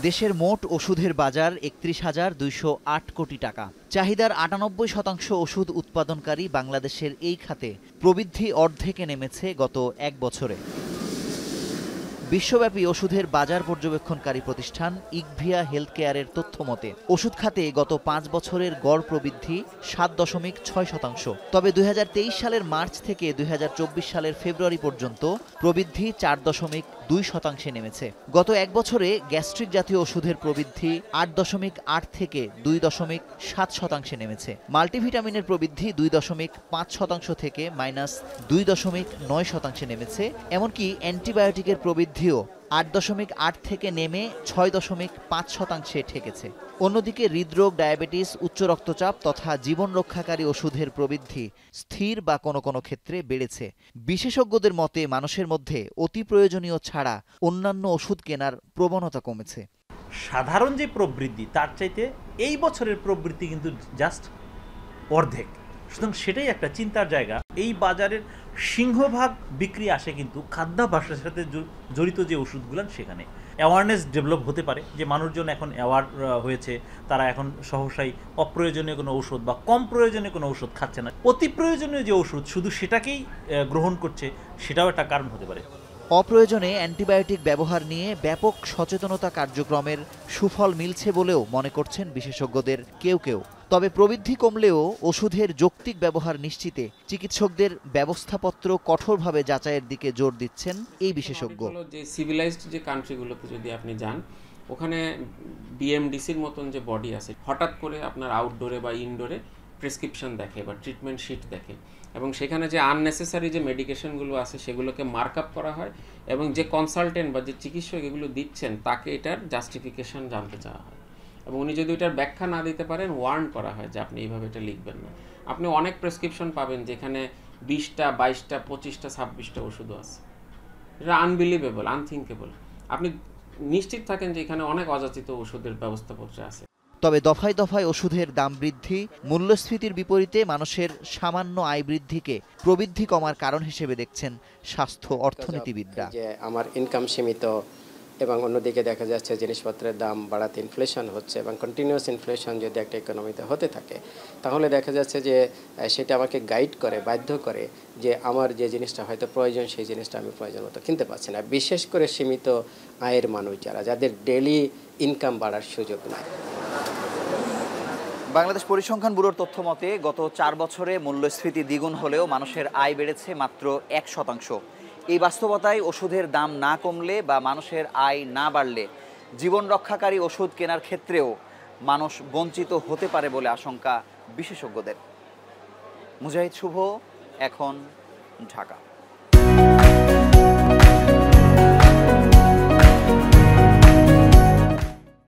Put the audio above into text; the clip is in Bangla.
দেশের মোট ওষুধের বাজার ৩১,২০৮ কোটি টাকা। চাহিদার ৯৮% ওষুধ উৎপাদনকারী বাংলাদেশের এই খাতে প্রবৃদ্ধি অর্ধেকে নেমেছে গত এক বছরে। বিশ্বব্যাপী ওষুধের বাজার পর্যবেক্ষণকারী প্রতিষ্ঠান ইকভিয়া হেলথকেয়ারের তথ্য মতে ওষুধ খাতে গত ৫ বছরের গড় প্রবৃদ্ধি ৭.৬%। তবে ২০২৩ সালের মার্চ থেকে ২০২৪ সালের ফেব্রুয়ারি পর্যন্ত প্রবৃদ্ধি ৪.২% নেমেছে। গত এক বছরে গ্যাস্ট্রিক জাতীয় ওষুধের প্রবৃদ্ধি ৮.৮ থেকে ২.৭% নেমেছে। মাল্টিভিটামিনের প্রবৃদ্ধি ২.৫% থেকে -২.৯% নেমেছে। এমনকি অ্যান্টিবায়োটিকের প্রবৃদ্ধিও ৮.৮ থেকে নেমে ৬.৫% ঠেকেছে। অন্যদিকে হৃদরোগ, ডায়াবেটিস, উচ্চ রক্তচাপ তথা জীবন রক্ষাকারী ওষুধের প্রবৃদ্ধি স্থির বা কোনো কোনো ক্ষেত্রে বেড়েছে। বিশেষজ্ঞদের মতে মানুষের মধ্যে অতি প্রয়োজনীয় ছাড়া অন্যান্য ওষুধ কেনার প্রবণতা কমেছে। সাধারণ যে প্রবৃদ্ধি তার চাইতে এই বছরের প্রবৃদ্ধি কিন্তু জাস্ট অর্ধেক। সুতরাং সেটাই একটা চিন্তার জায়গা। এই বাজারের সিংহভাগ বিক্রি আসে কিন্তু খাদ্যাভ্যাসের সাথে জড়িত যে ওষুধগুলো সেখানে অ্যাওয়ারনেস ডেভেলপ হতে পারে যে মানুষজন এখন অ্যাওয়ার হয়েছে, তারা এখন সহসাই অপ্রয়োজনীয় কোনো ওষুধ বা কম প্রয়োজনীয় কোনো ওষুধ খাচ্ছে না, অতি প্রয়োজনীয় যে ওষুধ শুধু সেটাকেই গ্রহণ করছে, সেটাও একটা কারণ হতে পারে। অপ্রয়োজনে অ্যান্টিবায়োটিক ব্যবহার নিয়ে ব্যাপক সচেতনতা কার্যক্রমের সুফল মিলছে বলেও মনে করছেন বিশেষজ্ঞদের কেউ কেউ। তবে প্রবৃদ্ধি কমলেও ওষুধের যৌক্তিক ব্যবহার নিশ্চিতে চিকিৎসকদের ব্যবস্থাপত্র কঠোরভাবে যাচাইয়ের দিকে জোর দিচ্ছেন এই বিশেষজ্ঞ। যে সিভিলাইজড যে কান্ট্রিগুলোতে যদি আপনি যান, ওখানে বিএমডিসির মতন যে বডি আছে, হঠাৎ করে আপনার আউটডোরে বা ইনডোরে প্রেসক্রিপশন দেখে বা ট্রিটমেন্ট শিট দেখে, এবং সেখানে যে আননেসেসারি যে মেডিকেশনগুলো আছে সেগুলোকে মার্ক আপ করা হয়, এবং যে কনসালটেন্ট বা যে চিকিৎসক এগুলো দিচ্ছেন তাকে এটার জাস্টিফিকেশন জানতে চাওয়া হয়, এবং উনি যদি এটার ব্যাখ্যা না দিতে পারেন ওয়ার্ন করা হয় যে আপনি এইভাবে এটা লিখবেন না। আপনি অনেক প্রেসক্রিপশন পাবেন যেখানে 20টা 22টা 25টা 26টা ওষুধও আছে। এটা আনবিলিভেবল, আনথিঙ্কেবল। আপনি নিশ্চিত থাকেন যে এখানে অনেক অযাচিত ওষুধের ব্যবস্থাপত্র আছে। তবে দফায় দফায় ওষুধের দাম বৃদ্ধি, মূল্যস্ফীতির বিপরীতে মানুষের সামান্য আয় বৃদ্ধিকে প্রবৃদ্ধি কমার কারণ হিসেবে দেখছেন স্বাস্থ্য অর্থনীতিবিদরা। যে আমার ইনকাম সীমিত, এবং অন্যদিকে দেখা যাচ্ছে জিনিসপত্রের দাম বাড়াতে ইনফ্লেশন হচ্ছে, এবং কন্টিনিউয়াস ইনফ্লেশন যদি একটা ইকোনমিতে হতে থাকে তাহলে দেখা যাচ্ছে যে সেটা আমাকে গাইড করে, বাধ্য করে যে আমার যে জিনিসটা হয়তো প্রয়োজন সেই জিনিসটা আমি প্রয়োজন মতো কিনতে পারছি না, বিশেষ করে সীমিত আয়ের মানুষ যাদের ডেইলি ইনকাম বাড়ার সুযোগ নাই। বাংলাদেশ পরিসংখ্যান ব্যুরোর তথ্য মতে গত 4 বছরে মূল্যস্ফীতি দ্বিগুণ হলেও মানুষের আয় বেড়েছে মাত্র 1%। এই বাস্তবতায় ওষুধের দাম না কমলে বা মানুষের আয় না বাড়লে জীবন রক্ষাকারী ওষুধ কেনার ক্ষেত্রেও মানুষ বঞ্চিত হতে পারে বলে আশঙ্কা বিশেষজ্ঞদের। মুজাহিদ শুভ, এখন, ঢাকা।